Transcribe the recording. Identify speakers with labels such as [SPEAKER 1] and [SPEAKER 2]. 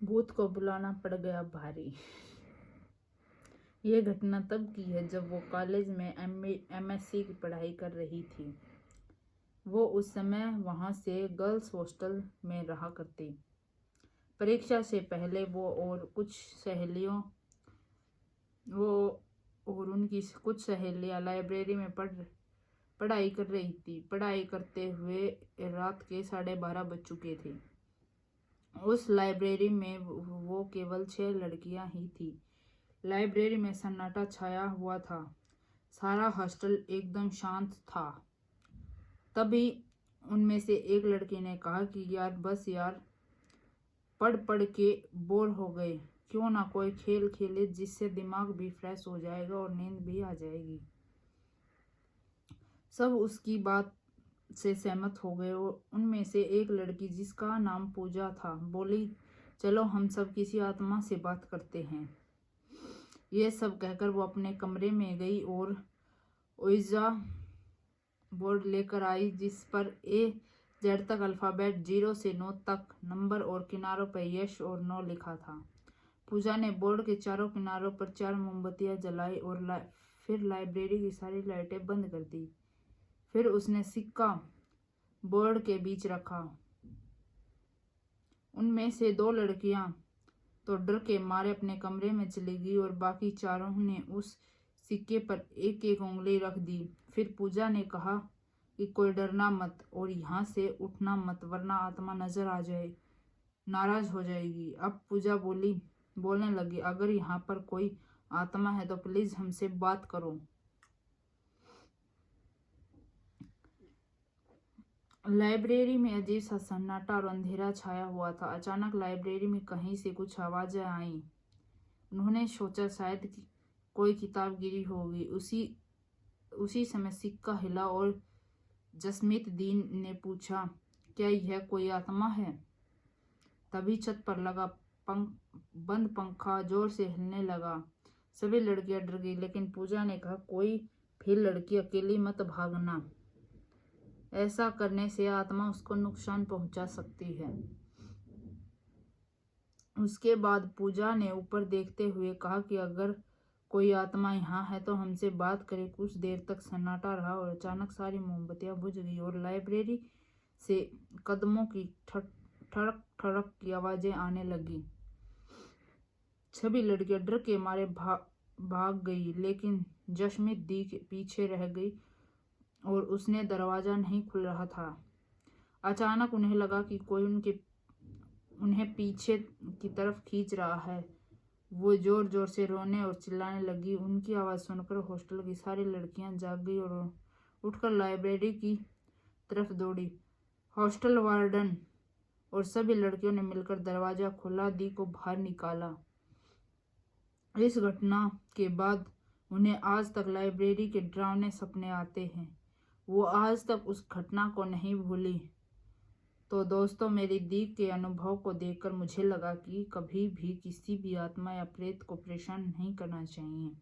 [SPEAKER 1] भूत को बुलाना पड़ गया भारी। ये घटना तब की है जब वो कॉलेज में MSc की पढ़ाई कर रही थी। वो उस समय वहाँ से गर्ल्स हॉस्टल में रहा करती। परीक्षा से पहले वो और उनकी कुछ सहेलियाँ लाइब्रेरी में पढ़ाई कर रही थी। पढ़ाई करते हुए रात के 12:30 बज चुके थे। उस लाइब्रेरी में वो केवल 6 लड़कियां ही थी। लाइब्रेरी में सन्नाटा छाया हुआ था। सारा हॉस्टल एकदम शांत था। तभी उनमें से एक लड़की ने कहा कि यार बस यार, पढ़ पढ़ के बोर हो गए, क्यों ना कोई खेल खेले जिससे दिमाग भी फ्रेश हो जाएगा और नींद भी आ जाएगी। सब उसकी बात से सहमत हो गए और उनमें से एक लड़की जिसका नाम पूजा था बोली, चलो हम सब किसी आत्मा से बात करते हैं। ये सब कहकर वो अपने कमरे में गई और ओइजा बोर्ड लेकर आई जिस पर A-Z तक अल्फ़ाबेट 0 से 9 तक नंबर और किनारों पर यस और नो लिखा था। पूजा ने बोर्ड के चारों किनारों पर 4 मोमबत्तियां जलाई और फिर लाइब्रेरी की सारी लाइटें बंद कर दी। फिर उसने सिक्का बोर्ड के बीच रखा। उनमें से 2 लड़कियां तो डर के मारे अपने कमरे में चली गई और बाकी चारों ने उस सिक्के पर एक एक उंगली रख दी। फिर पूजा ने कहा कि कोई डरना मत और यहाँ से उठना मत, वरना आत्मा नजर आ जाए, नाराज हो जाएगी। अब पूजा बोलने लगी, अगर यहाँ पर कोई आत्मा है तो प्लीज हमसे बात करो। लाइब्रेरी में अजीब सा सन्नाटा और अंधेरा छाया हुआ था। अचानक लाइब्रेरी में कहीं से कुछ आवाजें आईं। उन्होंने सोचा शायद कोई किताब गिरी होगी। उसी समय सिक्का हिला और जसमीत-दीन ने पूछा, क्या यह कोई आत्मा है? तभी छत पर लगा बंद पंखा जोर से हिलने लगा। सभी लड़कियां डर गई, लेकिन पूजा ने कहा, कोई भी लड़की अकेली मत भागना। ऐसा करने से आत्मा उसको नुकसान पहुंचा सकती है। उसके बाद पूजा ने ऊपर देखते हुए कहा कि अगर कोई आत्मा यहाँ है तो हमसे बात करे। कुछ देर तक सन्नाटा रहा और अचानक सारी मोमबत्तियां बुझ गई और लाइब्रेरी से कदमों की ठड़क ठड़क की आवाजें आने लगी। सभी लड़कियां डर के मारे भाग गई, लेकिन जशमीत दी के पीछे रह गई और उसने दरवाजा नहीं खुल रहा था। अचानक उन्हें लगा कि कोई उन्हें पीछे की तरफ खींच रहा है। वो जोर जोर से रोने और चिल्लाने लगी। उनकी आवाज़ सुनकर हॉस्टल की सारी लड़कियां जाग गई और उठकर लाइब्रेरी की तरफ दौड़ी। हॉस्टल वार्डन और सभी लड़कियों ने मिलकर दरवाजा खोला, दी को बाहर निकाला। इस घटना के बाद उन्हें आज तक लाइब्रेरी के डरावने सपने आते हैं। वो आज तक उस घटना को नहीं भूली। तो दोस्तों, मेरी दी के अनुभव को देखकर मुझे लगा कि कभी भी किसी भी आत्मा या प्रेत को परेशान नहीं करना चाहिए।